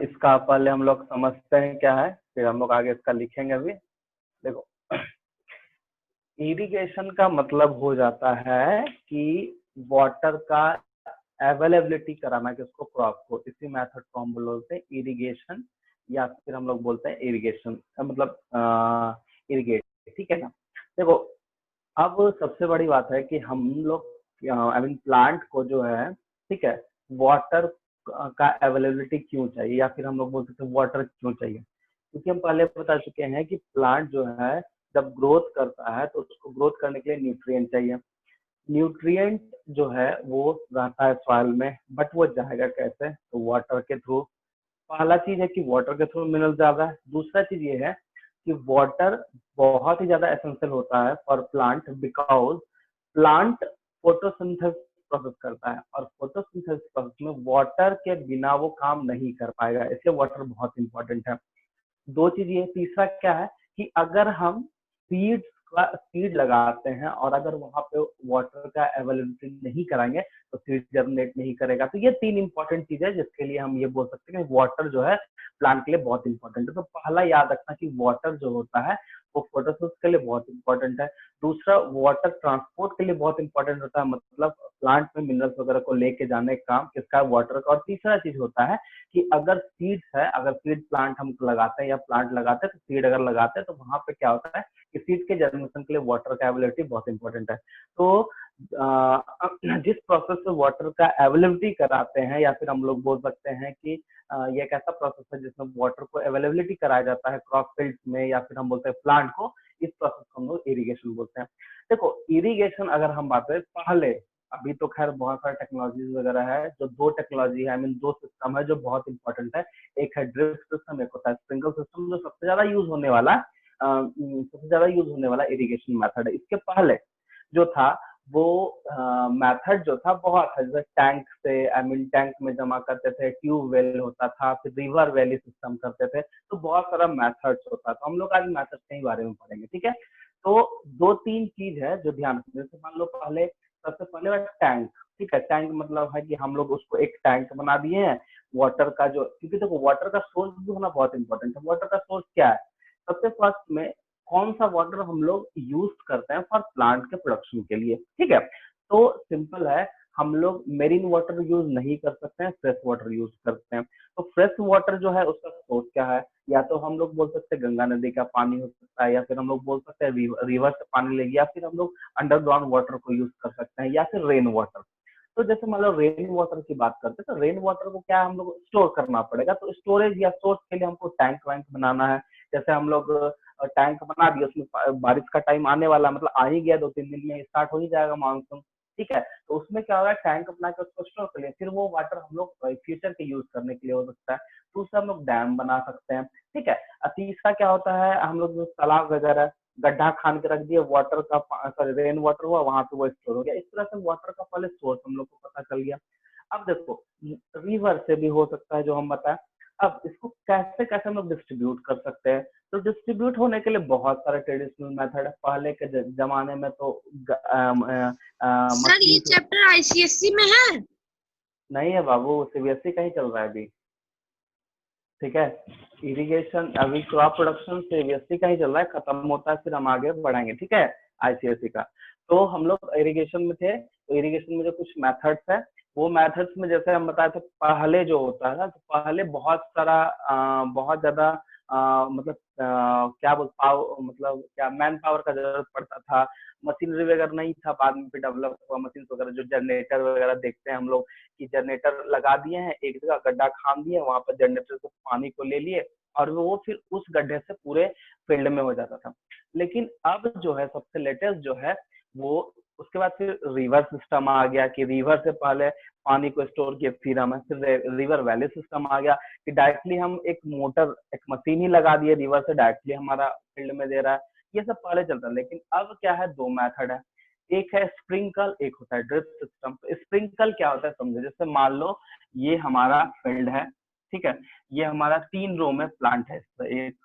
इसका पहले हम लोग समझते हैं क्या है, फिर हम लोग आगे इसका लिखेंगे अभी। देखो, इरिगेशन का मतलब हो जाता है कि वाटर का अवेलेबिलिटी कराना किसको, क्रॉप को। इसी मेथड को हम बोलते हैं इरिगेशन, या फिर हम लोग बोलते हैं इरिगेशन मतलब इरिगेट, ठीक है ना। देखो, अब सबसे बड़ी बात है कि हम लोग आई मीन प्लांट को जो है, ठीक है, वाटर का अवेलेबिलिटी क्यों चाहिए, या फिर हम लोग बोल सकते हैं वाटर क्यों चाहिए। क्योंकि हम पहले बता चुके हैं कि प्लांट जो है जब ग्रोथ करता है तो उसको ग्रोथ करने के लिए न्यूट्रिएंट चाहिए। न्यूट्रिएंट जो है वो रहता है सॉइल में, बट वो जाएगा कैसे, तो वाटर के थ्रू। पहला चीज है कि वाटर के थ्रू मिनरल ज्यादा है। दूसरा चीज ये है कि वाटर बहुत ही ज्यादा एसेंशियल होता है for plant, because plant photosynthesis process करता है, और फोटोसिंथेसिस प्रोसेस में वाटर के बिना वो काम नहीं कर पाएगा, इसलिए वाटर बहुत इंपॉर्टेंट है। दो चीज ये। तीसरा क्या है कि अगर हम सीड लगाते हैं और अगर वहां पे वाटर का अवेलेबिलिटी नहीं कराएंगे तो सीड जर्मिनेट नहीं करेगा। तो ये तीन इंपॉर्टेंट चीज है जिसके लिए हम ये बोल सकते हैं कि वाटर जो है प्लांट के लिए बहुत इंपॉर्टेंट है। तो पहला याद रखना कि वाटर जो होता है वो फोटोसिंथेसिस के लिए बहुत इंपॉर्टेंट है। दूसरा, वाटर ट्रांसपोर्ट के लिए बहुत इंपॉर्टेंट होता है, मतलब प्लांट में मिनरल्स वगैरह को लेके जाने का काम किसका, वाटर का। और तीसरा चीज होता है कि अगर सीड्स है, अगर सीड प्लांट हम लगाते हैं या प्लांट लगाते हैं, तो सीड अगर लगाते हैं तो वहां पे क्या होता है कि सीड के जर्मिनेशन के लिए वाटर का अवेलेबिलिटी बहुत इंपॉर्टेंट है। तो जिस प्रोसेस से वाटर का अवेलेबिलिटी कराते हैं, या फिर हम लोग बोल सकते हैं कि ये एक ऐसा प्रोसेस है जिसमें वाटर को अवेलेबिलिटी कराया जाता है क्रॉप फील्ड में, या फिर हम बोलते हैं प्लांट को, इस प्रोसेस को हम लोग इरिगेशन बोलते हैं। देखो, इरिगेशन अगर हम बात करें पहले, अभी तो खैर बहुत सारे टेक्नोलॉजीज वगैरह है, जो दो टेक्नोलॉजी है, आई मीन दो सिस्टम है जो बहुत इंपॉर्टेंट है। एक है ड्रिप सिस्टम, एक होता है स्प्रिंकल सिस्टम, जो सबसे ज्यादा यूज होने वाला इरिगेशन मेथड है। इसके पहले जो था वो मेथड जो था बहुत है, जैसे टैंक से, आई मीन टैंक में जमा करते थे, ट्यूब वेल होता था, फिर रिवर वैली सिस्टम करते थे, तो बहुत सारा मेथड्स होता था। हम लोग आज मेथड के बारे में पढ़ेंगे, ठीक है। तो दो तीन चीज है जो ध्यान रखना, जैसे मान लो पहले, सबसे पहले टैंक, ठीक है। टैंक मतलब है कि हम लोग उसको एक टैंक बना दिए हैं वाटर का, जो, क्योंकि देखो वाटर का सोर्स भी होना बहुत इंपॉर्टेंट है। वाटर का सोर्स क्या है, सबसे फर्स्ट में कौन सा वाटर हम लोग यूज करते हैं फॉर प्लांट के प्रोडक्शन के लिए, ठीक है। तो सिंपल है, हम लोग मेरीन वाटर यूज नहीं कर सकते हैं, फ्रेश वाटर यूज करते हैं। तो फ्रेश वाटर जो है उसका सोर्स क्या है, या तो हम लोग बोल सकते हैं गंगा नदी का पानी हो सकता है, या फिर हम लोग बोल सकते हैं रिवर से पानी लेंगे, या फिर हम लोग अंडरग्राउंड वाटर को यूज कर सकते हैं, या फिर रेन वाटर। तो जैसे मान लो रेन वाटर की बात करते हैं, तो रेन वाटर को क्या हम लोग स्टोर करना पड़ेगा, तो स्टोरेज या सोर्स के लिए हमको टैंक वैंक बनाना है। जैसे हम लोग टैंक बना दिया, उसमें बारिश का टाइम आने वाला, मतलब आ ही गया, 2-3 दिन में स्टार्ट हो ही जाएगा मानसून, ठीक है। तो उसमें क्या होगा, टैंक बना के उसको स्टोर कर लिया, फिर वो वाटर हम लोग फ्यूचर के यूज करने के लिए हो सकता है। दूसरा, हम लोग डैम बना सकते हैं, ठीक है। तीसरा क्या होता है, हम लोग जो तालाब वगैरह गड्ढा खान के रख दिए, वाटर का, सॉरी, रेन वाटर हुआ, वहां पे वो स्टोर हो गया। इस तरह से वाटर का पहले सोर्स हम लोग को पता चल गया। अब देखो, रिवर से भी हो सकता है जो हम बताएं। अब इसको कैसे कैसे हम लोग डिस्ट्रीब्यूट कर सकते हैं, तो डिस्ट्रीब्यूट होने के लिए बहुत सारे ट्रेडिशनल मेथड है। पहले के जमाने में तो सर, ये मशीन चैप्टर आईसीएससी में है? नहीं है बाबू, सीबीएसई का ही चल रहा है अभी, ठीक है। इरिगेशन अभी क्रॉप प्रोडक्शन सीबीएसई का ही चल रहा है, खत्म होता है फिर हम आगे बढ़ाएंगे, ठीक है, आईसीएसई का। तो हम लोग इरिगेशन में थे, तो इरिगेशन में जो कुछ मेथड्स है, वो मेथड्स में जैसे हम बताए थे, पहले जो होता है, तो पहले बहुत सारा बहुत ज्यादा मतलब क्या बोल पाव मतलब क्या मैन पावर का जरूरत पड़ता था। मशीनरी वगैरह नहीं था, बाद में फिर डेवलप हुआ मशीन वगैरह, जो जनरेटर वगैरह देखते हैं हम लोग कि जनरेटर लगा दिए हैं, एक जगह गड्ढा खान दिए, वहां पर जनरेटर से पानी को ले लिए, और वो फिर उस गड्ढे से पूरे फील्ड में हो जाता था। लेकिन अब जो है सबसे लेटेस्ट जो है वो, उसके बाद फिर रिवर सिस्टम आ गया कि रिवर से पहले पानी को स्टोर किए, फिर हमें फिर रिवर वैली सिस्टम आ गया कि डायरेक्टली हम एक मोटर, एक मशीन ही लगा दिए, रिवर से डायरेक्टली हमारा फील्ड में दे रहा है। ये सब पहले चलता है, लेकिन अब क्या है, दो मेथड है। एक है स्प्रिंकल, एक होता है ड्रिप सिस्टम। तो स्प्रिंकल क्या होता है समझो, जैसे मान लो ये हमारा फील्ड है, ठीक है, ये हमारा 3 रो में प्लांट है, 1,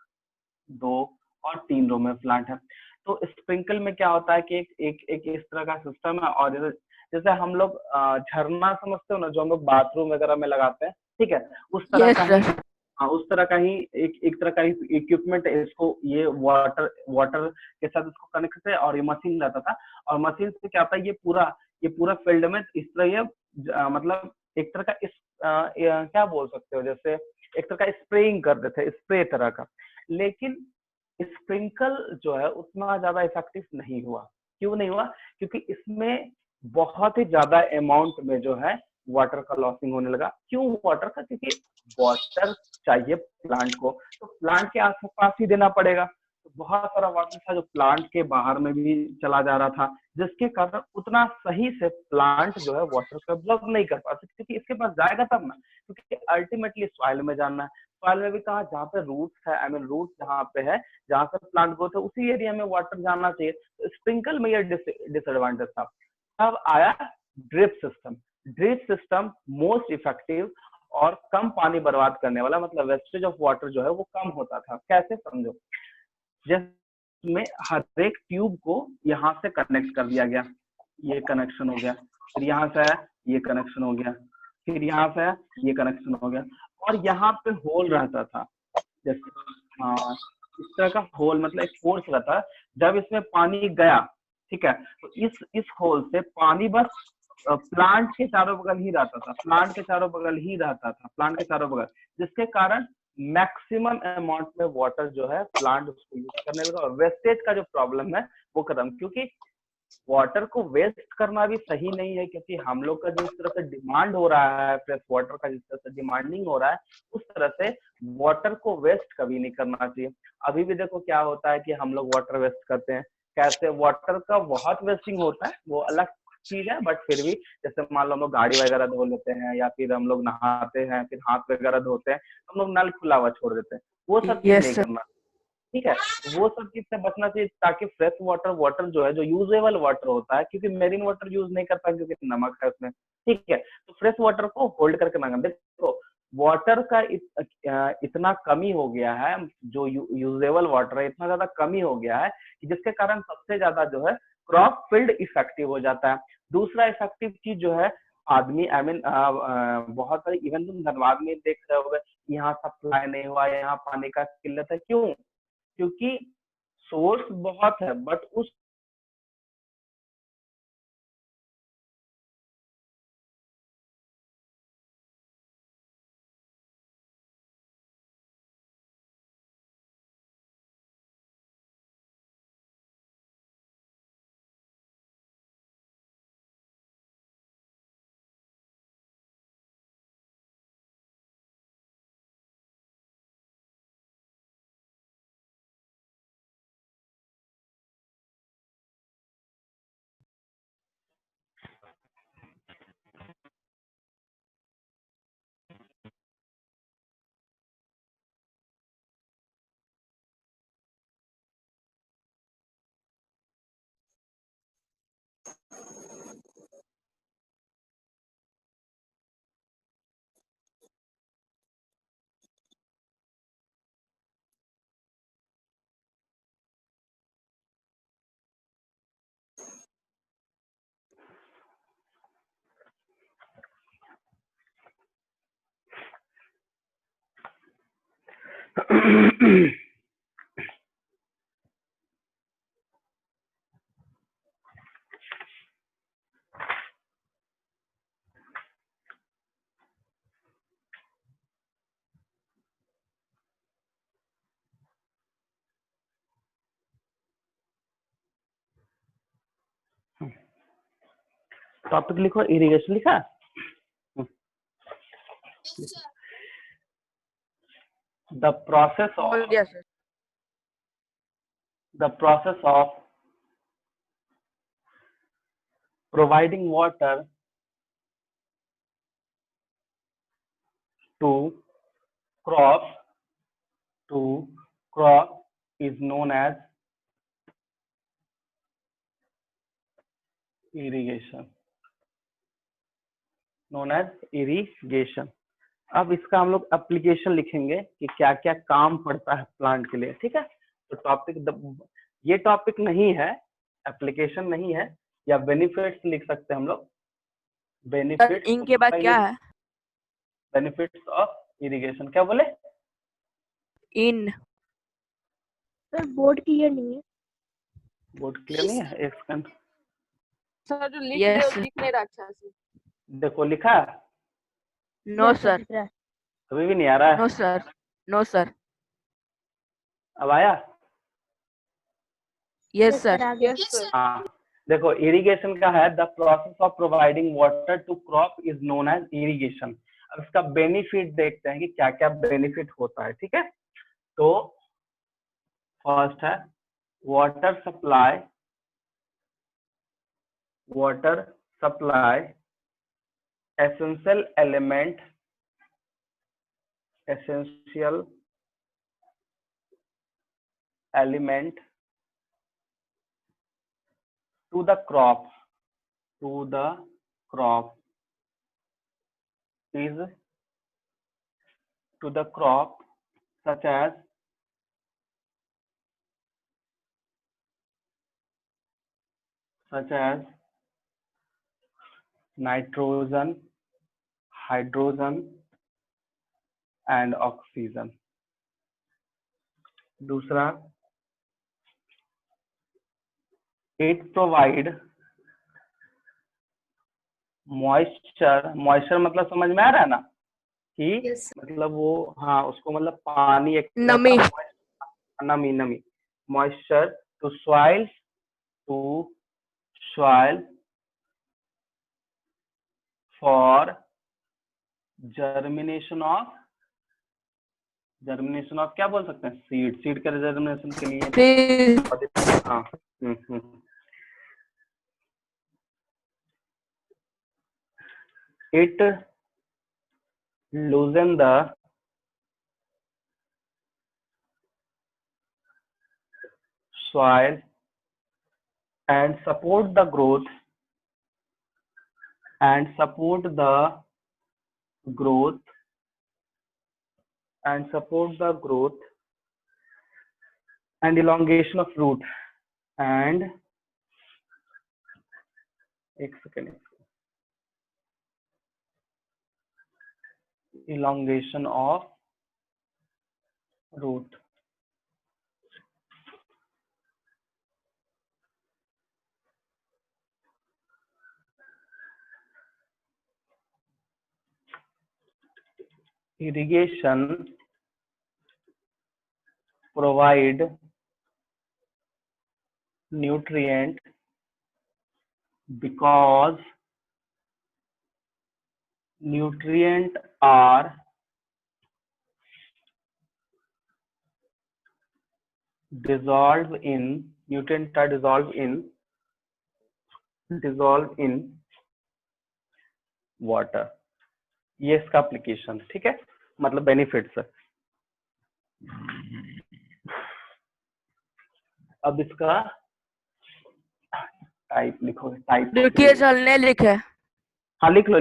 2 और 3 रो में प्लांट है। तो स्प्रिंकल में क्या होता है कि एक इस तरह का सिस्टम है, और जैसे जैसे हम लोग झरना समझते हो ना, जो हम लोग बाथरूम वगैरह में लगाते हैं, ठीक है, उस तरह यस का ही सर। हाँ, उस तरह का ही एक तरह का इक्विपमेंट है इसको, ये वाटर वाटर के साथ इसको कनेक्ट करते हैं और ये मशीन रहता था। और मशीन से क्या होता है, ये पूरा फील्ड में इस तरह ये मतलब एक तरह का क्या बोल सकते हो, जैसे एक तरह का स्प्रेइंग कर देते हैं, स्प्रे तरह का। लेकिन स्प्रिंकल जो है उतना ज्यादा इफेक्टिव नहीं हुआ। क्यों नहीं हुआ? क्योंकि इसमें बहुत ही ज्यादा अमाउंट में जो है वाटर का लॉसिंग होने लगा। क्यों वाटर का? क्योंकि वाटर चाहिए प्लांट को, तो प्लांट के आसपास ही देना पड़ेगा। तो बहुत सारा वाटर था जो प्लांट के बाहर में भी चला जा रहा था, जिसके कारण उतना सही से प्लांट जो है वाटर को एब्जॉर्ब नहीं कर पाते, क्योंकि इसके पास जाएगा तब ना, क्योंकि अल्टीमेटली सॉइल में जाना है। सॉइल में भी कहा, जहाँ पे रूट्स है, आई मीन रूट जहाँ पे है, जहाँ से प्लांट ग्रोथ है, उसी एरिया में वाटर जाना चाहिए। तो स्प्रिंकल में ये डिसएडवांटेज था। अब आया drip system. Drip system most effective और कम पानी बर्बाद करने वाला, मतलब वेस्टेज ऑफ वाटर जो है वो कम होता था। कैसे? समझो, जैसे में हर एक ट्यूब को यहाँ से कनेक्ट कर दिया गया, ये कनेक्शन हो गया, फिर यहाँ से है ये कनेक्शन हो गया, फिर यहाँ से है ये कनेक्शन हो गया, और यहाँ पे होल रहता था। जैसे हाँ, इस तरह का होल, मतलब एक फोर्स रहता है, जब इसमें पानी गया, ठीक है, तो इस होल से पानी बस प्लांट के चारों बगल ही रहता था, प्लांट के चारों बगल ही रहता था, प्लांट के चारों बगल, जिसके कारण मैक्सिमम अमाउंट में वाटर जो है प्लांट उसको यूज करने लगा। और वेस्टेज का जो प्रॉब्लम है वो खत्म, क्योंकि वाटर को वेस्ट करना भी सही नहीं है, क्योंकि हम लोग का जिस तरह से डिमांड हो रहा है, फ्रेश वाटर का जिस तरह से डिमांडिंग हो रहा है, उस तरह से वाटर को वेस्ट कभी नहीं करना चाहिए। अभी भी देखो क्या होता है कि हम लोग वाटर वेस्ट करते हैं। कैसे? वाटर का बहुत वेस्टिंग होता है, वो अलग चीज है, बट फिर भी जैसे मान लो हम लोग गाड़ी वगैरह धो लेते हैं, या फिर हम लोग नहाते हैं, फिर हाथ वगैरह धोते हैं, हम लोग नल खुला हुआ छोड़ देते हैं। वो सब चीज यस नहीं सर। करना, ठीक है? वो सब चीज से बचना चाहिए, ताकि फ्रेश वाटर जो है, जो यूजेबल वाटर होता है, क्योंकि मेरीन वाटर यूज नहीं करता क्योंकि नमक है उसमें, ठीक है, तो फ्रेश वाटर को होल्ड करके रखना। देखो, वाटर का इतना कमी हो गया है, जो यूजेबल वाटर है इतना ज्यादा कमी हो गया है कि जिसके कारण सबसे ज्यादा जो है क्रॉप फील्ड इफेक्टिव हो जाता है। दूसरा इफेक्टिव चीज जो है, आदमी आई मीन बहुत सारे, इवन तुम धनबाद में देख रहे होगे, यहाँ सप्लाई नहीं हुआ, यहाँ पानी का किल्लत है। क्यों? क्योंकि सोर्स बहुत है, बट उस टॉपिक लिखो, इरिगेशन लिखा। द प्रोसेस बोल ऑफ दिया sir. the process of providing water to crops is known as irrigation, अब इसका हम लोग एप्लीकेशन लिखेंगे कि क्या क्या काम पड़ता है प्लांट के लिए, ठीक है? तो ये टॉपिक नहीं है, एप्लीकेशन नहीं है, या बेनिफिट्स लिख सकते हैं हम लोग। बेनिफिट्स इनके बाद क्या है? बेनिफिट्स ऑफ इरिगेशन, क्या बोले? इन। सर बोर्ड क्लियर नहीं है। बोर्ड क्लियर नहीं है, एक सेकंड। सर जो लिख Yes. रहे हो दिख नहीं रहा अच्छा से। देखो लिखा, नो Yes, सर। दिख रहा है। अभी भी नहीं आ रहा है। No sir. No sir. अब आया? Yes Yes, sir. सर आ गया। Yes sir. हाँ, देखो इरिगेशन का है, the process of providing water to crop is known as irrigation. अब इसका बेनिफिट देखते हैं कि क्या क्या बेनिफिट होता है, ठीक है। तो फर्स्ट है water supply, water supply essential element, essential element to the crop, to the crop is to the crop such as nitrogen, hydrogen and oxygen. दूसरा, it provide moisture, moisture मतलब समझ में आ रहा है ना कि Yes, sir. मतलब वो, हाँ उसको मतलब पानी, एक नमी। नमी, नमी, moisture to soil, to soil for germination of क्या बोल सकते हैं, सीड के जर्मिनेशन के लिए। Please. हाँ, it loosen the soil and support the growth and elongation of root and एक second, elongation of root. Irrigation provide nutrient because nutrient are dissolved in water. ये इसका एप्लीकेशन, ठीक है, मतलब बेनिफिट्स है। अब इसका टाइप लिखोगे, टाइप देखिए सर ने लिखे। हाँ लिख लो,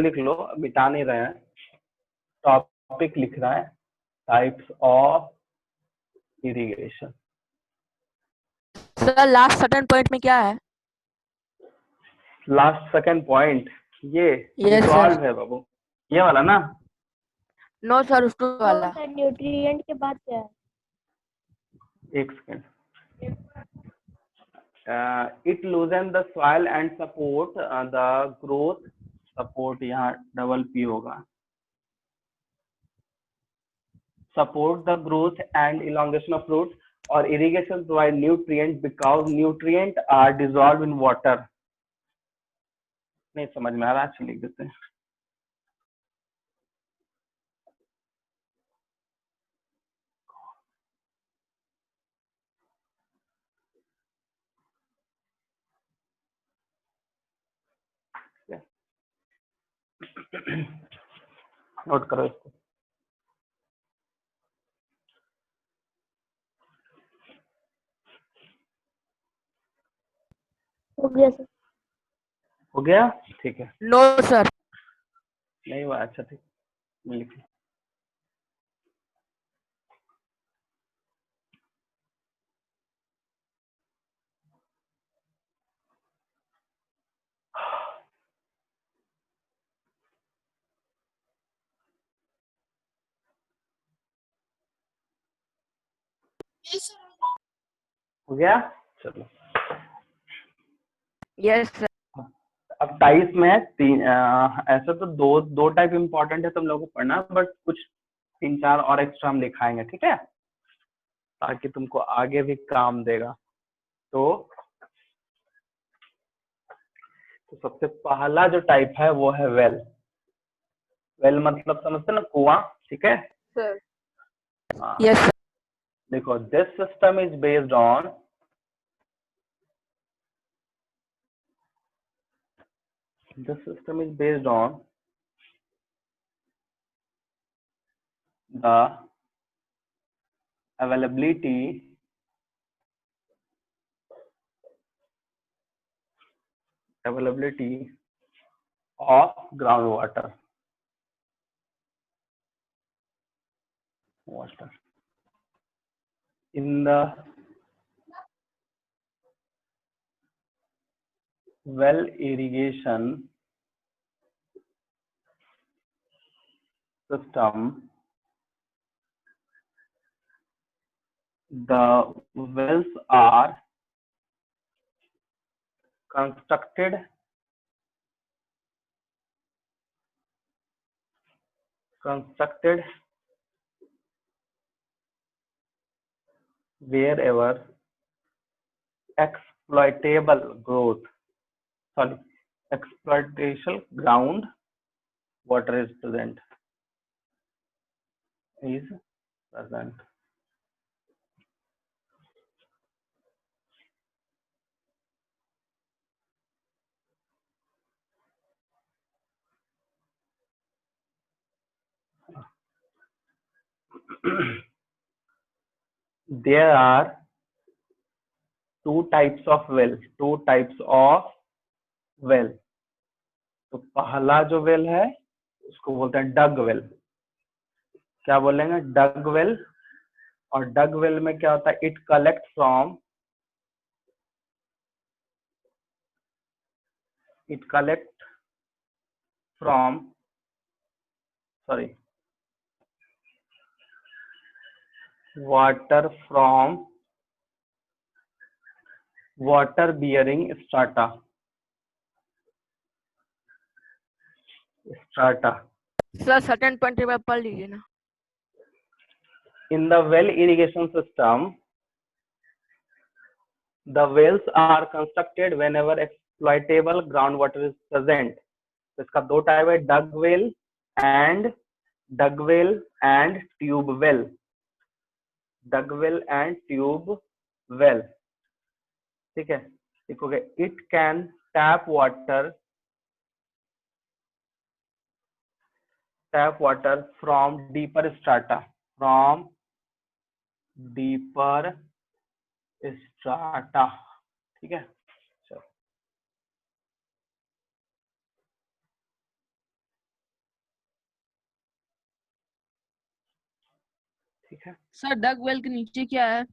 मिटा नहीं रहे हैं, टॉपिक लिख रहा है, types of irrigation. Sir last second point में क्या है? लास्ट सेकंड पॉइंट ये Yes, डिसॉल्व sir. है बाबू, ये वाला ना। नो सर उसको वाला। सर न्यूट्रिएंट के बाद क्या है? एक second, it लूजन the soil and support the growth, support यहाँ डबल पी होगा, support the growth and elongation of roots, और irrigation provide nutrient because nutrient are dissolved in water। नहीं समझ में आ रहा, अच्छा लिख देते हैं। नोट करो इसको। हो गया सर। हो गया, ठीक है। No sir. नहीं हुआ, अच्छा ठीक, लिख लो। हो गया? चलो यस सर। अब 22 में है ऐसे तो दो टाइप इंपॉर्टेंट है तुम लोगों को पढ़ना, बट कुछ 3-4 और एक्स्ट्रा हम दिखाएंगे, ठीक है, ताकि तुमको आगे भी काम देगा। तो सबसे पहला जो टाइप है वो है वेल। वेल मतलब समझते ना, कुआं, ठीक है? सर हाँ, यस सर। देखो, this system is based on the system is based on the availability of groundwater in the well irrigation system. The wells are constructed wherever exploitable ground water is present. There are two types of well. तो पहला जो well है उसको बोलते हैं डग well. क्या बोलेंगे? डग well. और डग वेल में क्या होता है? It collect from water from water bearing strata. Sir certain point पे पढ़ लीजिए ना। In the well irrigation system, the wells are constructed whenever exploitable groundwater is present. तो इसका दो टाइप है, dug well and tube well. Dug well and tube well, ठीक है? देखोगे, it can tap water from deeper strata, ठीक है? चलो, ठीक है। सर डग वेल के नीचे क्या है?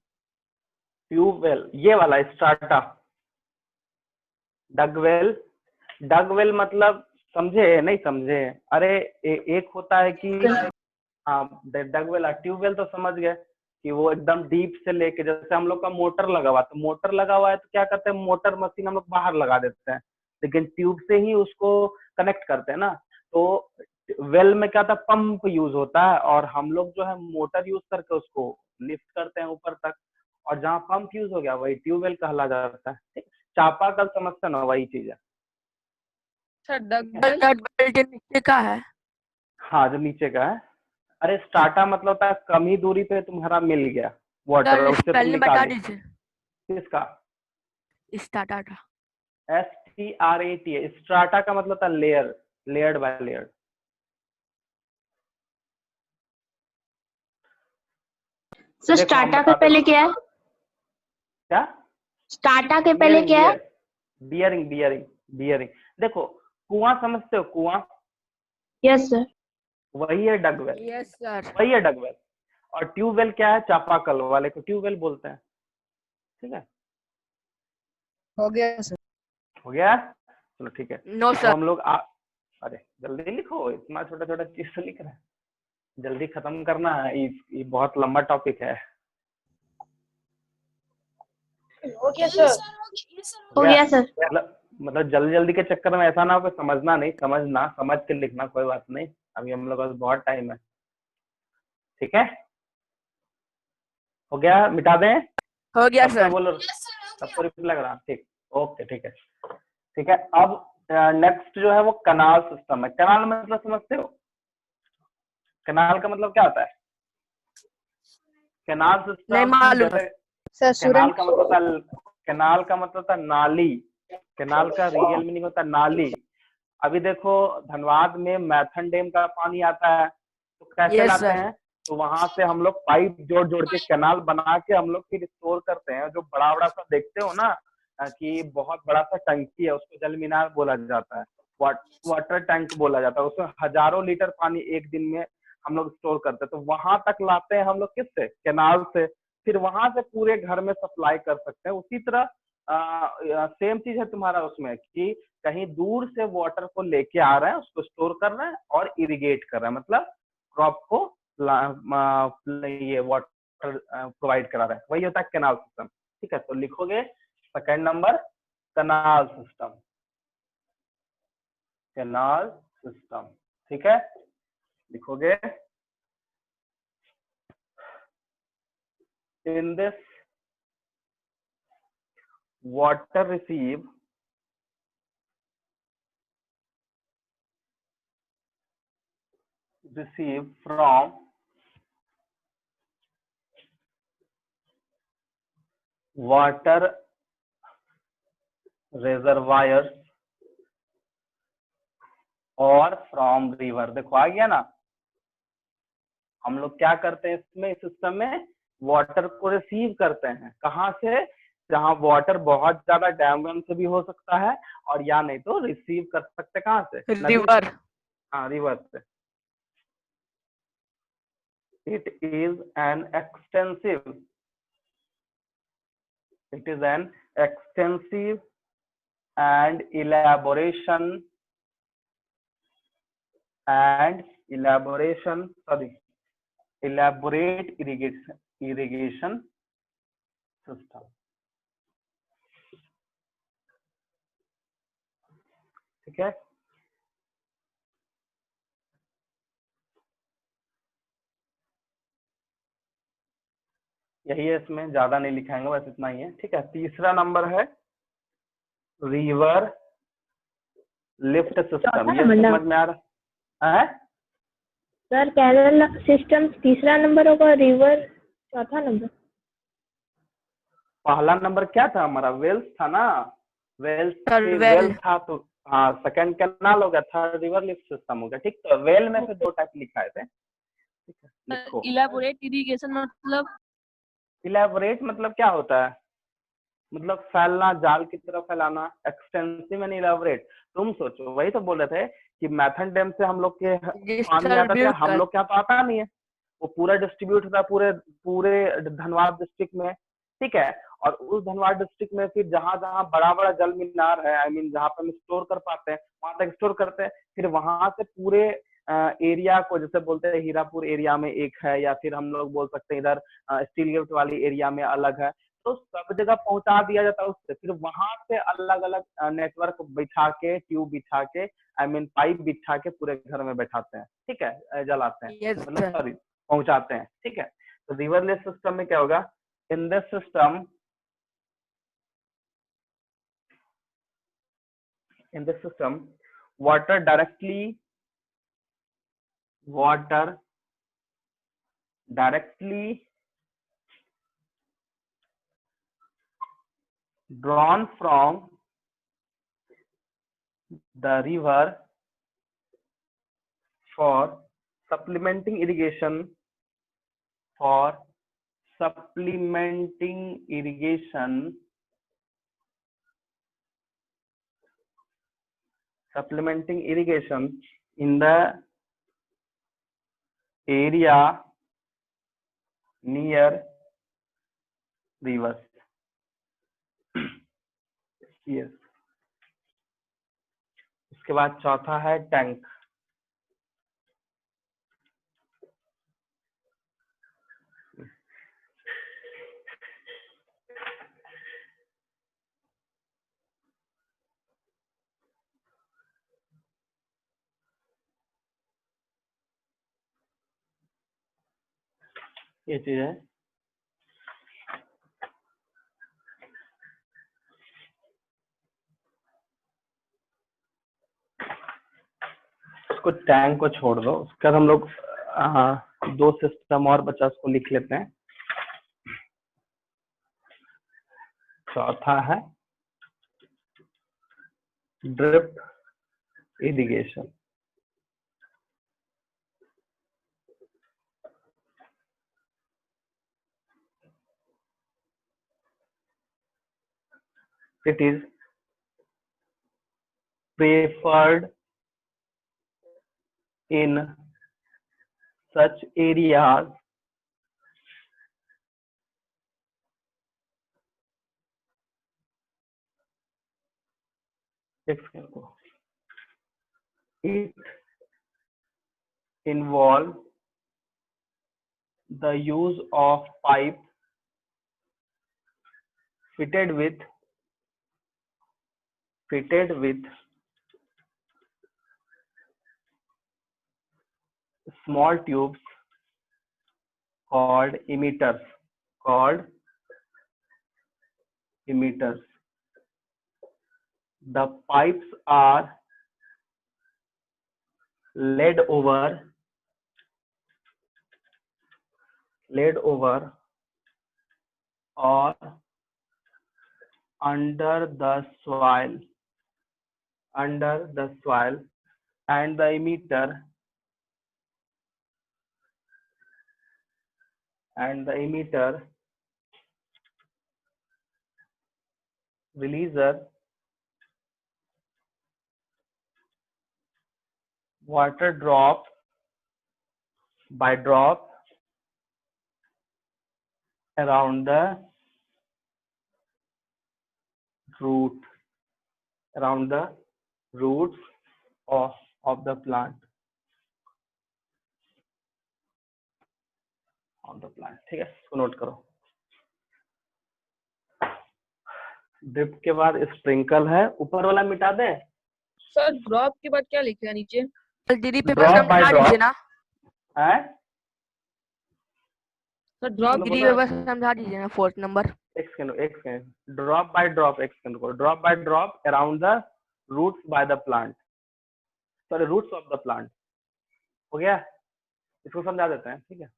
ट्यूबवेल, ये वाला स्ट्राटा। डग वेल मतलब समझे नहीं समझे? अरे एक होता है कि हाँ, डग वेल। ट्यूबवेल तो समझ गए कि वो एकदम डीप से लेके, जैसे हम लोग का मोटर लगा हुआ, तो मोटर लगा हुआ है तो क्या करते हैं, मोटर मशीन हम लोग बाहर लगा देते हैं, लेकिन ट्यूब से ही उसको कनेक्ट करते हैं ना। तो वेल में क्या था, पंप यूज होता है, और हम लोग जो है मोटर यूज करके उसको लिफ्ट करते हैं ऊपर तक, और जहाँ पंप यूज हो गया वही ट्यूबवेल कहला जाता है। चापाकल समझते ना, वही चीज है। सर डग वेल जो नीचे का है। हाँ, जो नीचे का है। अरे स्टार्टा मतलब होता है कम ही दूरी पे तुम्हारा मिल गया वाटर, उससे तुम पहले बता निकालो। दीजिए। किसका? स्टार्टा। STRATA। स्ट्राटा का मतलब था layer, layered by layer. Sir strata के पहले क्या है? क्या? स्टार्टा के पहले क्या है? बियरिंग। देखो, कुआं समझते हो? कुआं, यस सर। वही है डगवेल। Yes sir. वही है डगवेल। और ट्यूबवेल क्या है? चापाकल वाले को ट्यूबवेल बोलते हैं, ठीक है? हो गया सर। हो गया? चलो ठीक है। नो अब सर। हम लोग अरे जल्दी लिखो, इतना छोटा छोटा चीज से लिख रहे हैं, जल्दी खत्म करना है, ये बहुत लंबा टॉपिक है। हो गया सर। मतलब जल्दी जल्दी के चक्कर में ऐसा ना हो कि समझना नहीं, समझना, समझ के लिखना, कोई बात नहीं, अभी हम लोग का बहुत टाइम है। ठीक है, हो गया, मिटा दें? हो गया सबको सर। बोलो, सबको रिप्लाई लग रहा? ठीक, ओके, ठीक है, ठीक है। अब नेक्स्ट जो है वो कनाल सिस्टम है। कनाल मतलब समझते हो? कनाल का मतलब क्या होता है? कनाल नहीं सिस्टम मालूम जैसे सर कनाल सुरेंद्र। का मतलब कनाल का मतलब था नाली। कनाल का रियल मीनिंग होता है नाली। अभी देखो धनबाद में मैथन डैम का पानी आता है, तो कैसे यस लाते सर। हैं? तो वहां से हम लोग पाइप जोड़ जोड़ के कनाल बना के हम लोग फिर स्टोर करते हैं। जो बड़ा बड़ा सा देखते हो ना कि बहुत बड़ा सा टंकी है, उसको जल मीनार बोला जाता है, वाटर टैंक बोला जाता है। उसमें हजारों लीटर पानी एक दिन में हम लोग स्टोर करते हैं। तो वहां तक लाते हैं हम लोग किससे? कैनाल से। फिर वहां से पूरे घर में सप्लाई कर सकते हैं। उसी तरह सेम चीज है तुम्हारा उसमें कि कहीं दूर से वाटर को लेके आ रहे हैं, उसको स्टोर कर रहे हैं और इरिगेट कर रहे हैं, मतलब क्रॉप को ये वाटर प्रोवाइड करा रहे हैं, वही होता है कैनाल सिस्टम। ठीक है, तो लिखोगे second number canal system, canal system. ठीक है, लिखोगे in this water receive from water reservoirs और फ्रॉम रिवर। देखो आ गया ना? हम लोग क्या करते हैं इसमें, इस सिस्टम में वाटर को रिसीव करते हैं। कहाँ से? जहाँ वाटर बहुत ज्यादा डैम वैम से भी हो सकता है, और या नहीं तो रिसीव कर सकते हैं कहाँ से? नदी से। रिवर। हाँ, रिवर से। It is an extensive and elaboration elaborate irrigation system। ठीक है, यही है, इसमें ज्यादा नहीं लिखाएंगे, बस इतना ही है। ठीक है, तीसरा नंबर है रिवर लिफ्ट सिस्टम। ये समझ में आ रहा है? सर कैनाल सिस्टम तीसरा नंबर होगा, रिवर चौथा नंबर। पहला नंबर क्या था हमारा? वेल्स था ना? वेल्स सर के वेल। वेल था, तो हाँ सेकंड कैनाल हो गया, थर्ड रिवर लिफ्ट सिस्टम हो गया। ठीक, तो वेल में से दो टाइप लिखाए थे। ठीक है, लिखो। इलेबोरेट इरिगेशन मतलब? इलेबोरेट मतलब क्या होता है? मतलब फैलना, जाल की तरह फैलाना। एक्सटेंसिव एंड इलेबोरेट, तुम सोचो, वही तो बोल रहे थे कि मैथन डैम से हम लोग के पानी आता था, हम लोग क्या तो आता नहीं है, वो पूरा डिस्ट्रीब्यूट होता है पूरे पूरे धनबाद डिस्ट्रिक्ट में। ठीक है, और उस धनबाद डिस्ट्रिक्ट में फिर जहां जहां बड़ा बड़ा जल मीनार है, आई मीन जहां पे हम स्टोर कर पाते हैं, वहां तक स्टोर करते हैं। फिर वहां से पूरे एरिया को, जैसे बोलते हैं हीरापुर एरिया में एक है, या फिर हम लोग बोल सकते हैं इधर स्टील गेट वाली एरिया में अलग है, तो सब जगह पहुंचा दिया जाता है उससे। फिर वहां से अलग अलग नेटवर्क बिछा के, ट्यूब बिछा के, आई मीन पाइप बिछा के पूरे घर में बैठाते हैं। ठीक है, जलाते हैं, यस मतलब सर। सॉरी पहुंचाते हैं। ठीक है, तो रिवरलेस सिस्टम में क्या होगा? In this system water directly drawn from the river for supplementing irrigation in the area near rivers। yes। उसके बाद चौथा है टैंक। ये चीज है। उसको टैंक को छोड़ दो, उसके बाद हम लोग 2 सिस्टम और बचा, उसको लिख लेते हैं। चौथा है drip irrigation. It is preferred in such areas it involves the use of pipe fitted with small tubes called emitters. The pipes are laid over or under the soil, and the emitter releaser water drop by drop around the roots of the plant. ठीक है, इसको note करो। Drip के बाद sprinkle है, ऊपर वाला मिटा दें। सर ड्रॉप के बाद क्या लिखा है नीचे? दीदी पे Drop by समझा drop। दीजिए ना है सर ड्रॉप बोलो, दीदी बोलो। पे बस समझा दीजिए ना 4th नंबर। एक सेकंड। ड्रॉप बाय ड्रॉप, एक सेकंड को। Drop by drop around the roots by the plant, sorry roots of the plant. हो गया, इसको समझा देते हैं। ठीक है,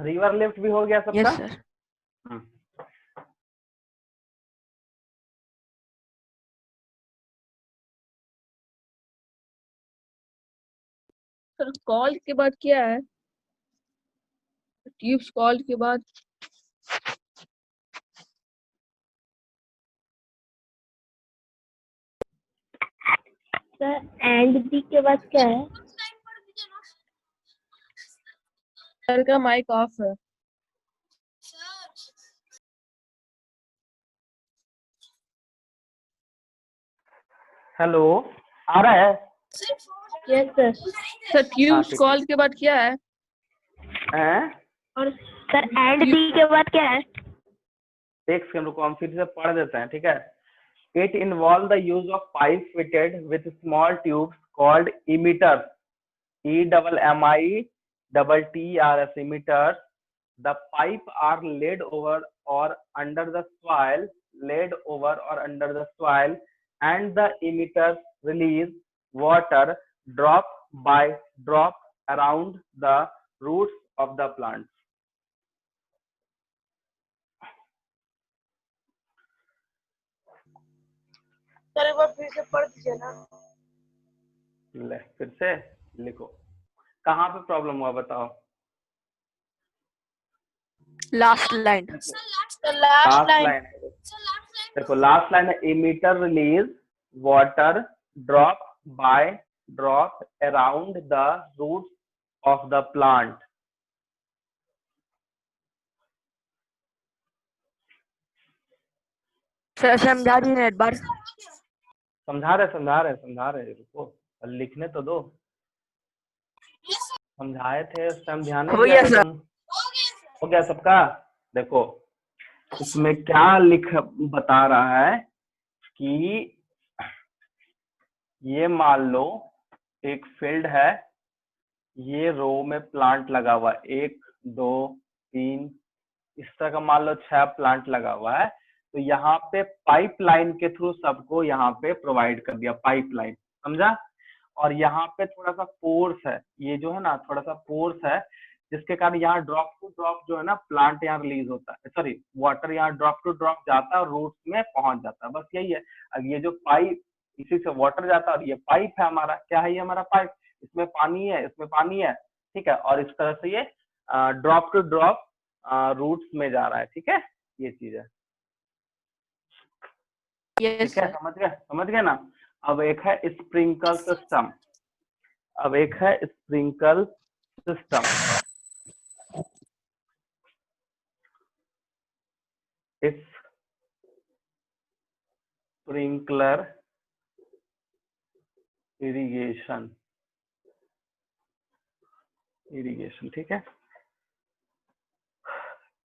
रिवर लिफ्ट भी हो गया सबका। Yes sir. सर कॉल के बाद क्या है? ट्यूब्स कॉल के बाद सर एंड दी के बाद क्या है? सर का माइक ऑफ है। हेलो, आ रहा है? Yes sir. सर ट्यूब्स ठीक कॉल के बाद क्या है? हैं? और सर एंड दी के बाद क्या है? एक सेकंड को हम फिर से पढ़ देते हैं। ठीक है, it involve the use of pipe fitted with small tubes called emitters, EMMITTERS, emitters. The pipe are laid over or under the soil, and the emitters release water drop by drop around the roots of the plant. Sir एक बार फिर से पढ़ दीजिए ना। ले फिर से लिखो, कहाँ पे प्रॉब्लम हुआ बताओ। Last line. लास्ट लाइन देखो, लास्ट लाइन है emitter release water drop by drop around the roots of the plant. Sir समझा दीजिए एक बार। समझा रहे रुको, लिखने तो दो। समझाए थे उस टाइम, ध्यान हो नहीं गया दिया सर। तुम? हो गया सबका? देखो इसमें क्या बता रहा है कि ये मान लो एक फील्ड है, ये रो में प्लांट लगा हुआ है, 1 2 3, इस तरह का मान लो 6 प्लांट लगा हुआ है। तो यहाँ पे पाइपलाइन के थ्रू सबको यहाँ पे प्रोवाइड कर दिया, पाइपलाइन, समझा। और यहाँ पे थोड़ा सा पोर्स है, ये जो है ना थोड़ा सा पोर्स है, जिसके कारण यहाँ ड्रॉप टू ड्रॉप जो है ना प्लांट यहाँ रिलीज होता है, सॉरी वाटर यहाँ ड्रॉप टू ड्रॉप जाता है और रूट्स में पहुंच जाता है, बस यही है। अब ये जो पाइप, इसी से वाटर जाता है और ये पाइप है हमारा, क्या है ये हमारा पाइप, इसमें पानी है, इसमें पानी है, ठीक है। और इस तरह से ये ड्रॉप टू ड्रॉप रूट्स में जा रहा है, ठीक है, ये चीज है, यस ठीक है, सर। समझ गए ना। अब एक है स्प्रिंकल सिस्टम, अब एक है स्प्रिंकल सिस्टम। स्प्रिंकलर इरिगेशन, ठीक है।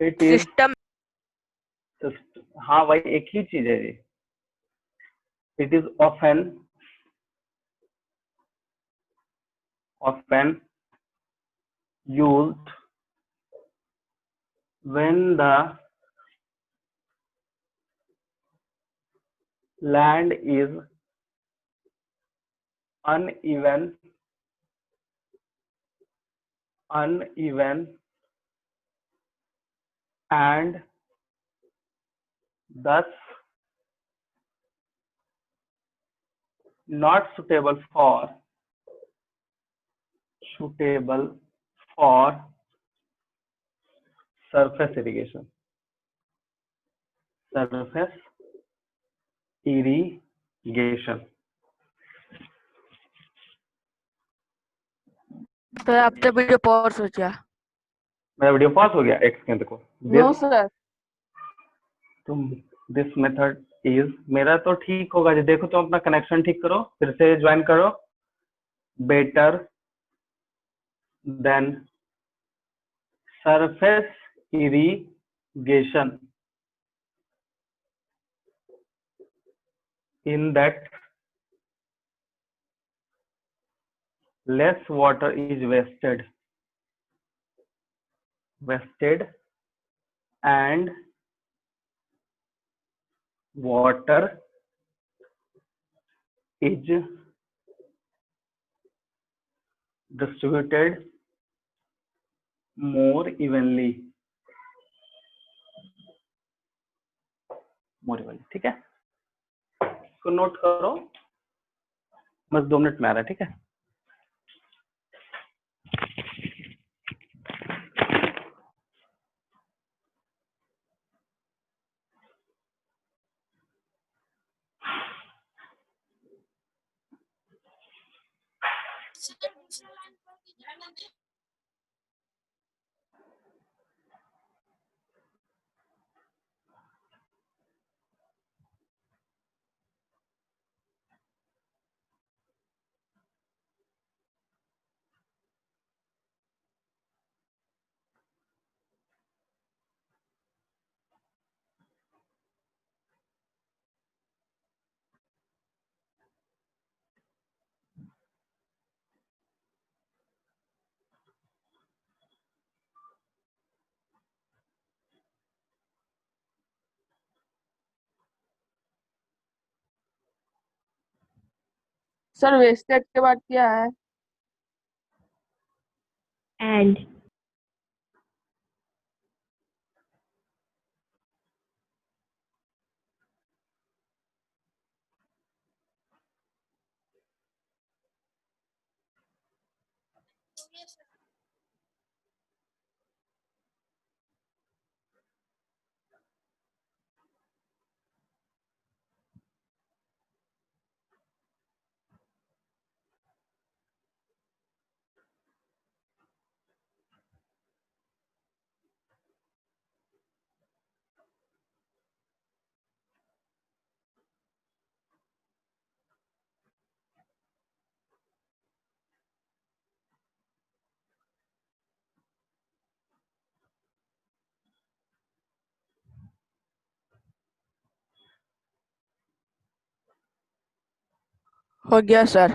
It is, system. हाँ भाई एक ही चीज है ये। It is often used when the land is uneven and thus not suitable for surface irrigation. Sir आपका वीडियो पॉज हो गया। मेरा वीडियो पॉज हो गया, एक सेकंड को। No, sir. तुम दिस मेथड इज, मेरा तो ठीक होगा जी, देखो तुम अपना कनेक्शन ठीक करो, फिर से ज्वाइन करो। Better than surface irrigation in that less water is wasted and water is distributed more evenly, ठीक है। इसको नोट करो, बस 2 मिनट में आ रहा है, ठीक है। सर वेस्टेज के बाद क्या है? and हो गया sir.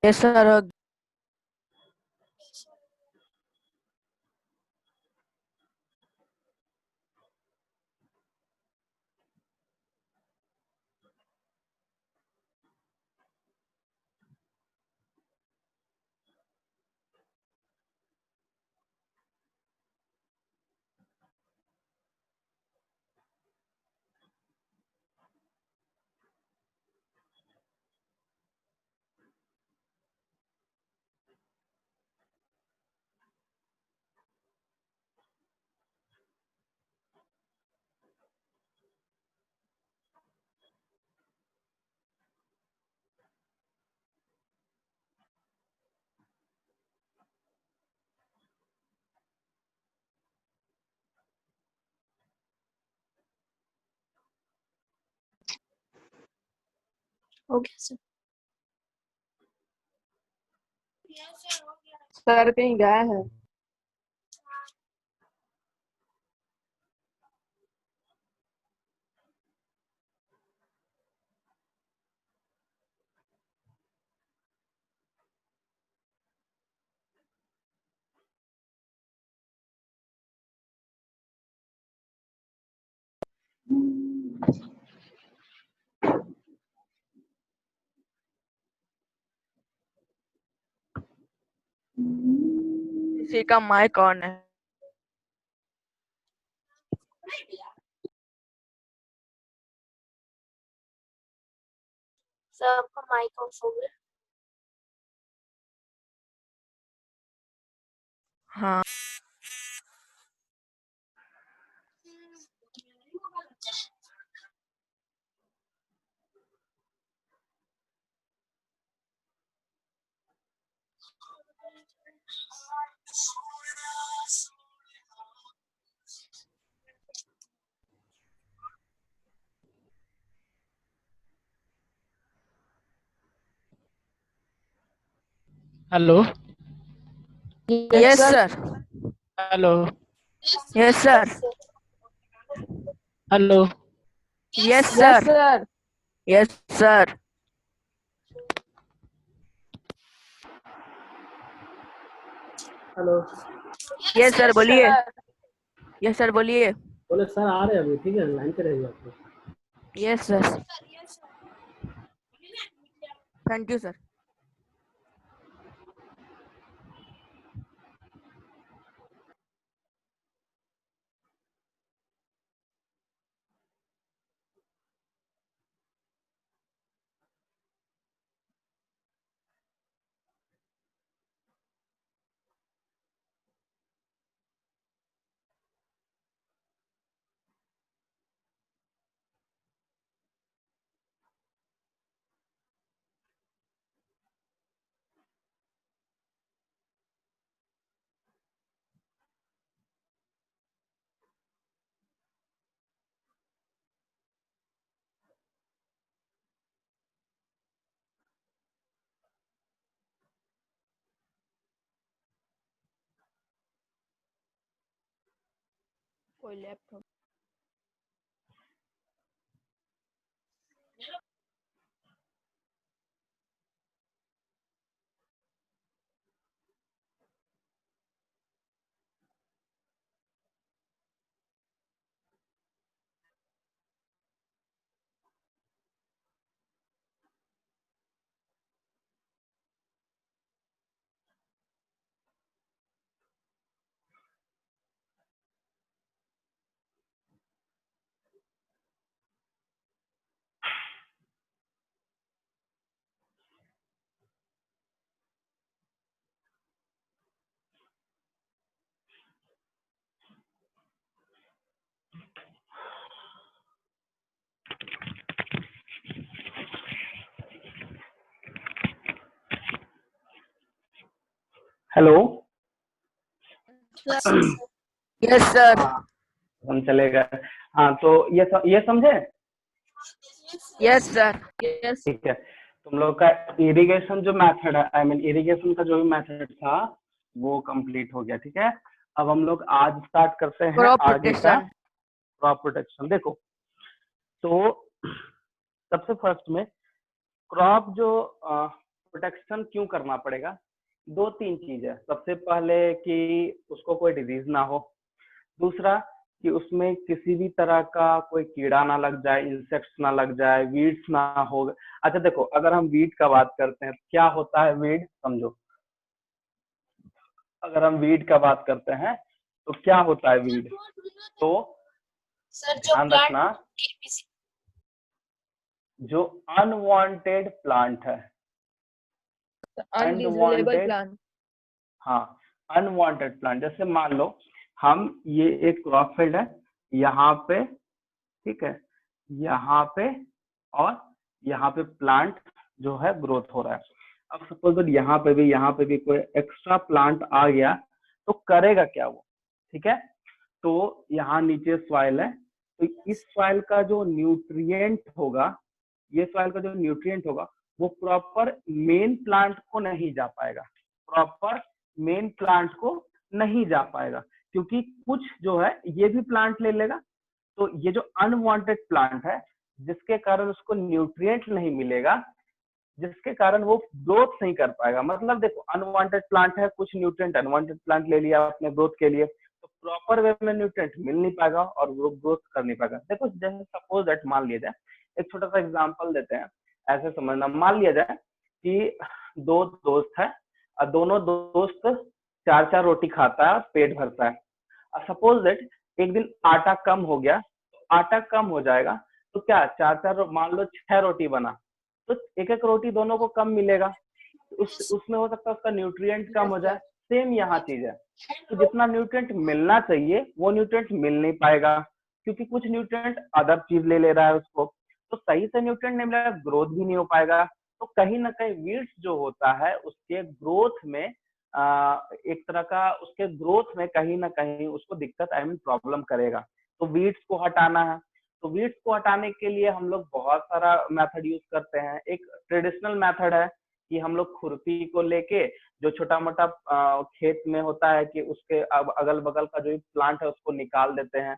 Yes sir. Okay sir. Sir कहीं गए हैं? किसी का माइक ऑन है। सर आपका माइक ऑफ हो गया। हाँ। Hello yes sir. Hello yes sir. Hello yes yes sir. Sir. Yes sir. Hello. Yes sir बोलिए। सर यस सर बोलिए। बोले सर आ रहे हैं अभी, ठीक है, लाइन पे रहिए आपको। Yes sir. Thank you sir. कोई लैपटॉप। हेलो। Yes sir. हाँ, हम चलेगा। हाँ, तो ये समझे? Yes sir. यस ठीक है। तुम लोग का इरिगेशन जो मेथड है, आई मीन इरिगेशन का जो भी मेथड था वो कंप्लीट हो गया। ठीक है, अब हम लोग आज स्टार्ट करते हैं क्रॉप आगे का प्रोटेक्शन। Crop protection. देखो, तो सबसे फर्स्ट में क्रॉप जो प्रोटेक्शन क्यों करना पड़ेगा? 2-3 चीज है। सबसे पहले कि उसको कोई डिजीज ना हो, दूसरा कि उसमें किसी भी तरह का कोई कीड़ा ना लग जाए, इंसेक्ट्स ना लग जाए, वीड्स ना हो। अच्छा देखो, अगर हम वीड का बात करते हैं, क्या होता है वीड, समझो। अगर हम वीड का बात करते हैं तो क्या होता है वीड? तो सर जो ध्यान प्लांट रखना, जो अनवांटेड प्लांट है, अनडिजिबल अनवांटेड, प्लांट। हाँ, अनवांटेड प्लांट। जैसे मान लो हम ये एक क्रॉप फील्ड है, यहाँ पे, ठीक है, यहाँ पे और यहाँ पे प्लांट जो है ग्रोथ हो रहा है। अब सपोज यहाँ पे भी कोई एक्स्ट्रा प्लांट आ गया तो करेगा क्या वो? ठीक है, तो यहाँ नीचे सॉइल है, तो इस सॉइल का जो न्यूट्रिएंट होगा, ये सॉइल का जो न्यूट्रिएंट होगा वो प्रॉपर मेन प्लांट को नहीं जा पाएगा, प्रॉपर मेन प्लांट को नहीं जा पाएगा, क्योंकि कुछ जो है ये भी प्लांट ले लेगा। तो ये जो अनवांटेड प्लांट है, जिसके कारण उसको न्यूट्रिएंट नहीं मिलेगा, जिसके कारण वो ग्रोथ नहीं कर पाएगा। मतलब देखो, अनवांटेड प्लांट है, कुछ न्यूट्रिएंट अनवांटेड प्लांट ले लिया अपने ग्रोथ के लिए, तो प्रॉपर वे में न्यूट्रिएंट मिल नहीं पाएगा और वो ग्रोथ कर नहीं पाएगा। देखो, जैसे सपोज दैट, मान लिया जाए, एक छोटा सा एग्जांपल देते हैं, ऐसे समझना। मान लिया जाए कि 2 दोस्त है और दोनों दोस्त 4-4 रोटी खाता है और पेट भरता है। सपोज दैट एक दिन आटा कम हो गया, तो आटा कम हो जाएगा, तो क्या 4-4, मान लो 6 रोटी बना, तो एक रोटी दोनों को कम मिलेगा, उसमें हो सकता है उसका न्यूट्रिएंट कम हो जाए। सेम यहाँ चीज है, तो जितना न्यूट्रिएंट मिलना चाहिए वो न्यूट्रिएंट मिल नहीं पाएगा, क्योंकि कुछ न्यूट्रिएंट अदर चीज ले ले रहा है उसको, तो सही से न्यूट्रिएंट नहीं मिलेगा, ग्रोथ भी नहीं हो पाएगा। तो कहीं ना कहीं वीड्स जो होता है उसके ग्रोथ में एक तरह का, उसके ग्रोथ में कहीं ना कहीं उसको दिक्कत, आई मीन प्रॉब्लम करेगा। तो वीड्स को हटाना है, तो वीड्स को हटाने के लिए हम लोग बहुत सारा मेथड यूज करते हैं। एक ट्रेडिशनल मेथड है कि हम लोग खुरपी को लेके, जो छोटा मोटा खेत में होता है, कि उसके अगल बगल का जो प्लांट है उसको निकाल देते हैं।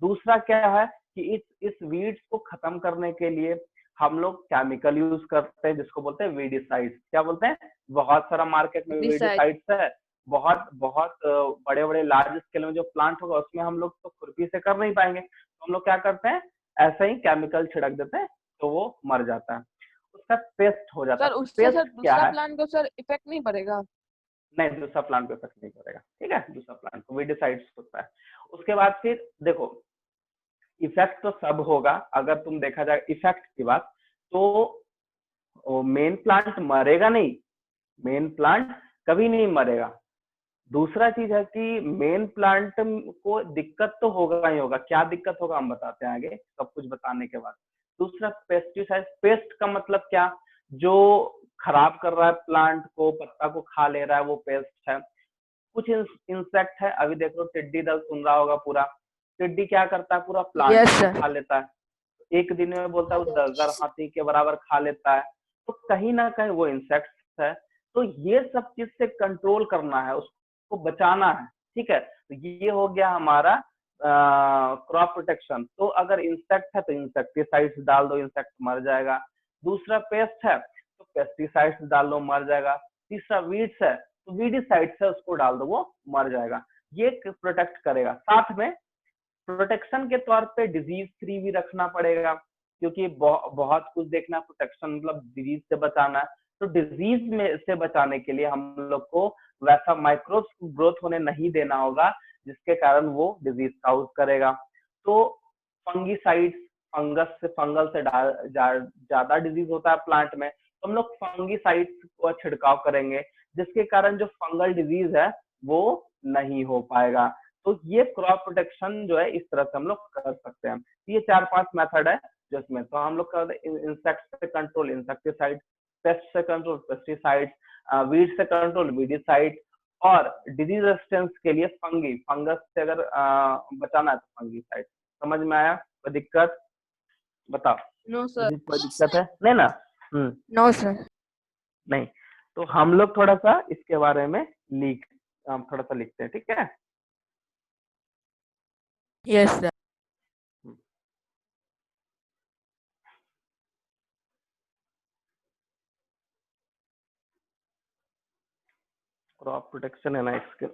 दूसरा क्या है कि इस वीड्स को खत्म करने के लिए हम लोग केमिकल यूज करते हैं, जिसको बोलते हैं वीडिसाइड्स। क्या बोलते हैं? बहुत सारा मार्केट में वीडिसाइड्स है, बहुत बहुत बड़े बड़े लार्ज स्केल में जो प्लांट होगा उसमें हम लोग तो खुरपी से कर नहीं पाएंगे, तो हम लोग क्या करते हैं, ऐसे ही केमिकल छिड़क देते हैं, तो वो मर जाता है, उसका पेस्ट हो जाता सर है। उससे पेस्ट सर क्या दूसरा है? प्लांट को सर इफेक्ट नहीं पड़ेगा? नहीं, दूसरा प्लांट पे इफेक्ट नहीं करेगा, ठीक है, दूसरा प्लांट को वीडिसाइड्स होता है। उसके बाद फिर देखो, इफेक्ट तो सब होगा, अगर तुम देखा जाए इफेक्ट की बात, तो मेन प्लांट मरेगा नहीं, मेन प्लांट कभी नहीं मरेगा। दूसरा चीज है कि मेन प्लांट को दिक्कत तो होगा ही होगा। क्या दिक्कत होगा हम बताते हैं आगे, सब कुछ बताने के बाद। दूसरा पेस्टिसाइड, पेस्ट का मतलब क्या? जो खराब कर रहा है प्लांट को, पत्ता को खा ले रहा है, वो पेस्ट है। कुछ इंसेक्ट है, अभी देख लो टिड्डी दल सुन रहा होगा पूरा, टिड्डी क्या करता है, पूरा प्लांट Yes, को sir. खा लेता है, एक दिन में बोलता है वो 10,000 हाथी के बराबर खा लेता है। तो कहीं ना कहीं वो इंसेक्ट्स है, तो ये सब चीज से कंट्रोल करना है, उसको बचाना है, ठीक है। तो ये हो गया हमारा क्रॉप प्रोटेक्शन। तो अगर इंसेक्ट है तो इंसेक्टिसाइड्स डाल दो, इंसेक्ट मर जाएगा। दूसरा पेस्ट है तो पेस्टिसाइड्स डाल दो, मर जाएगा। तीसरा वीड्स है तो वीडिसाइड्स है, उसको डाल दो, वो मर जाएगा। ये प्रोटेक्ट करेगा। साथ में प्रोटेक्शन के तौर पे डिजीज फ्री भी रखना पड़ेगा, क्योंकि बहुत कुछ देखना, प्रोटेक्शन मतलब डिजीज से बचाना है। तो डिजीज में से बचाने के लिए हम लोग को वैसा माइक्रोब्स ग्रोथ होने नहीं देना होगा, जिसके कारण वो डिजीज काउज करेगा। तो फंगीसाइड्स, फंगस से, फंगल से ज्यादा डिजीज होता है प्लांट में, तो हम लोग फंगीसाइड्स को छिड़काव करेंगे, जिसके कारण जो फंगल डिजीज है वो नहीं हो पाएगा। तो ये क्रॉप प्रोटेक्शन जो है इस तरह से हम लोग कर सकते हैं। ये 4-5 मेथड है जिसमें, तो हम लोग कर इंसेक्ट से कंट्रोल इंसेक्टिसाइड, पेस्ट से कंट्रोल पेस्टिसाइड, वीड से कंट्रोल वीडिसाइड, और डिजीज रेजिस्टेंस के लिए फंगी, फंगस से अगर बचाना है तो फंगीसाइड। समझ में आया? कोई दिक्कत बताओ? No sir. कोई दिक्कत है? नहीं ना? No, sir. नहीं। तो हम लोग थोड़ा सा इसके बारे में हम थोड़ा सा लिखते हैं, ठीक है। Yes, sir. क्रॉप प्रोटेक्शन है ना इसके।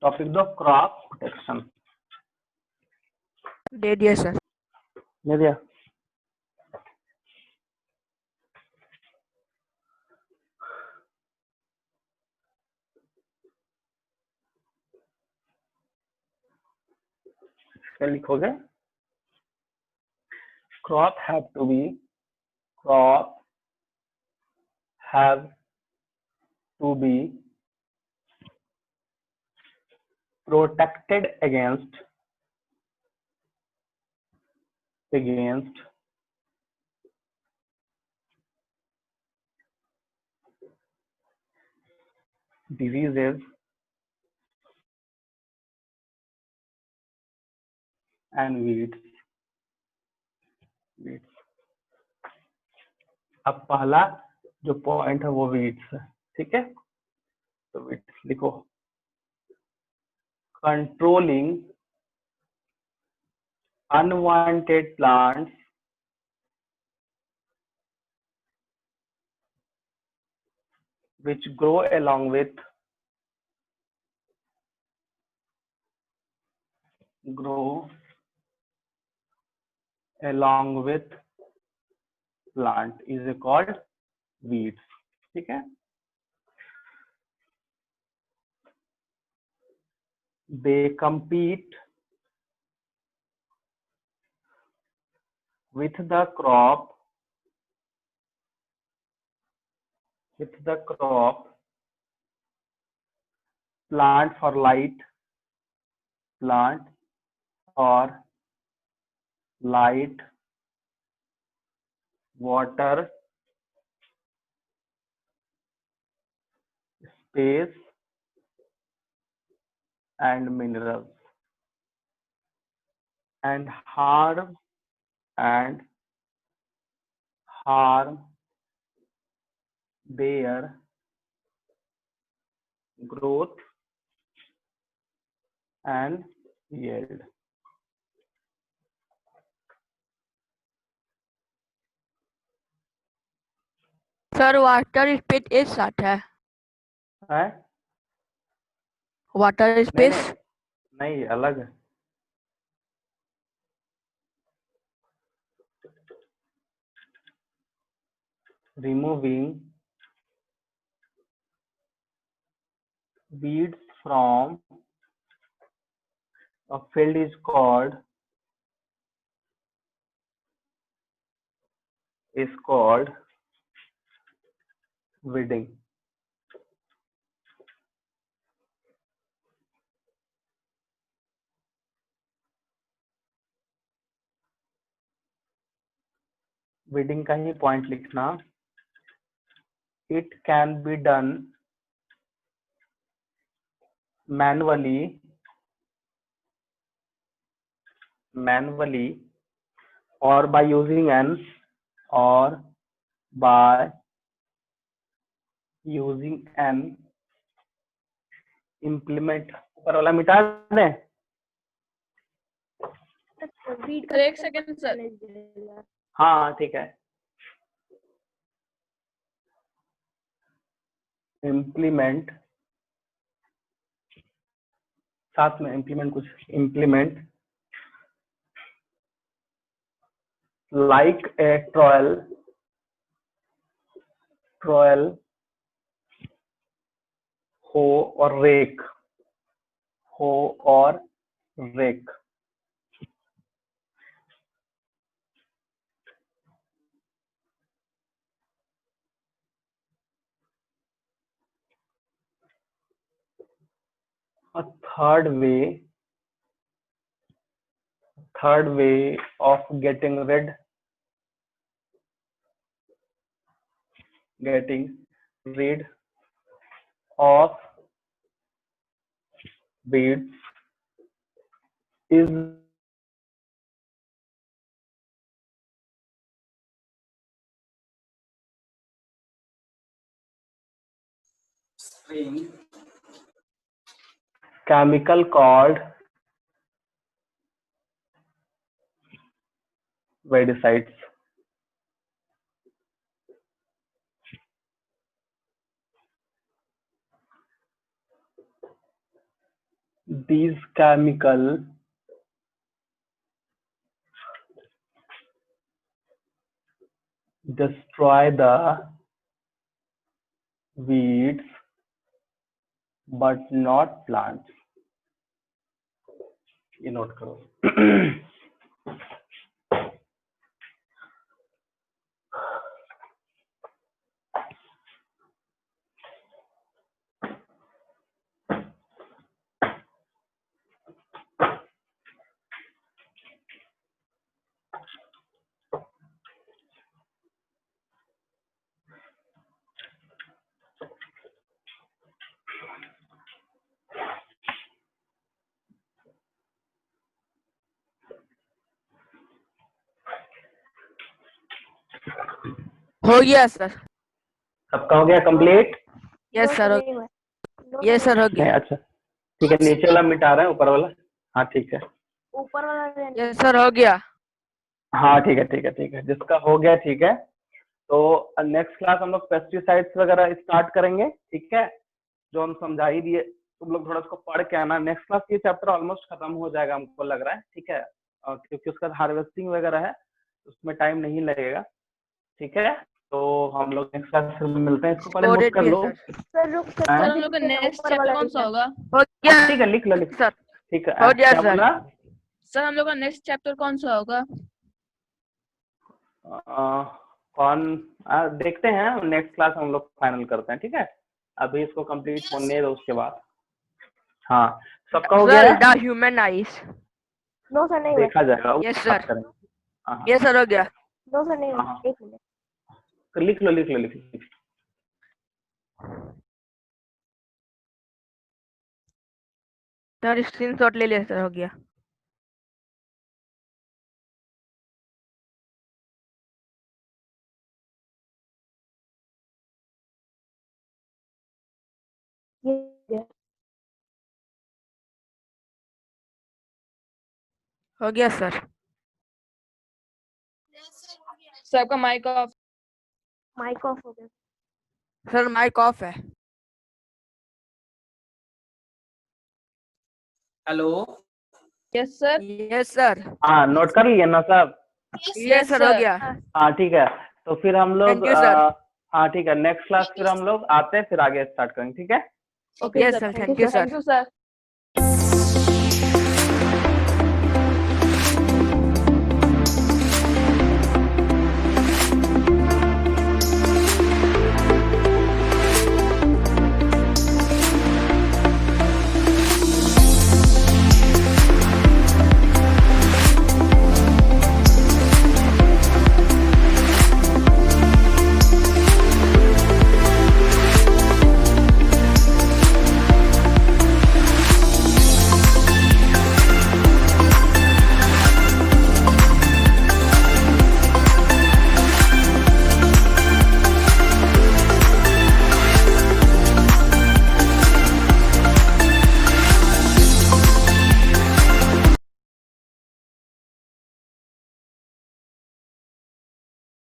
टॉपिक दो, क्रॉप प्रोटेक्शन। दे दिया सर। दे दिया। क्या लिखोगे? crop have to be crop have to be protected against diseases and weeds। अब पहला जो पॉइंट है वो वीड्स है, ठीक है। तो वीड्स लिखो, controlling unwanted plants which grow along with plant is called weeds, ठीक है। they compete with the crop plant for light water space and minerals, and harm their growth and yield। Sir water space एक साथ है। है? Water नहीं space नहीं अलग है। removing weeds from a field is called weeding। weeding का ही point लिखना, it can be done manually or by using an implement। ऊपर वाला मिटा दें। सर एक सेकंड सर। हाँ ठीक है। इम्प्लीमेंट, साथ में इम्प्लीमेंट कुछ, implement like a trowel hoe or rake। a third way of getting rid of weeds is chemical called weedicides. These chemical destroy the weeds but not plants. ये note करो. हो गया सर. सबका हो गया complete? Yes No, sir. sir, नहीं हुआ. No, yes sir, sir हो नहीं, गया. अच्छा ठीक है. नीचे वाला मिटा रहे हैं, ऊपर वाला? हाँ ठीक है. ऊपर वाला रहने. यस सर हो गया. हाँ ठीक है ठीक है ठीक है. जिसका हो गया ठीक है. तो नेक्स्ट क्लास हम लोग पेस्टिसाइड्स वगैरह स्टार्ट करेंगे. ठीक है, जो हम समझा ही दिए, तुम लोग थोड़ा इसको पढ़ के आना. नेक्स्ट क्लास ये चैप्टर ऑलमोस्ट खत्म हो जाएगा हमको लग रहा है. ठीक है, क्योंकि उसका हार्वेस्टिंग वगैरह है, उसमें टाइम नहीं लगेगा. ठीक है, तो हम लोग नेक्स्ट क्लास में मिलते हैं. इसको पहले नोट Coded कर भी है लो. सर. सर रुक हाँ? सर हम लोग का नेक्स्ट ऊपर चैप्टर वाला कौन सा लिखना. होगा? हो गया ठीक है, लिख लो लिख. सर. ठीक है, हो गया क्या सर. बोला? सर हम लोग का नेक्स्ट चैप्टर कौन सा होगा? कौन देखते हैं. नेक्स्ट क्लास हम लोग फाइनल करते हैं. ठीक है, अभी इसको कंप्लीट होने दो, उसके बाद. हाँ, सबका हो गया सर है? The human eyes. No sir नहीं हुआ. देखा जाएगा. वो Yes, बात sir. करेंगे. हाँ हाँ. यस सर हो गया. नो सर नहीं हुआ. हाँ. एक मिनट. लिख लो लिख लो लिख लो. सर स्क्रीनशॉट ले लिया सर. हो गया. ये हो गया सर. सर आपका माइक ऑफ. माइक ऑफ हो गया. सर माइक ऑफ है. Hello. Yes sir. Yes sir. हाँ, नोट कर लिए ना सब? यस सर हो गया. हाँ ठीक है. तो फिर हम लोग Thank you, sir. हाँ ठीक है, नेक्स्ट क्लास फिर हम लोग आते हैं, फिर आगे स्टार्ट करेंगे. ठीक है. Okay Yes, sir. sir. Thank Thank you you, sir. Sir.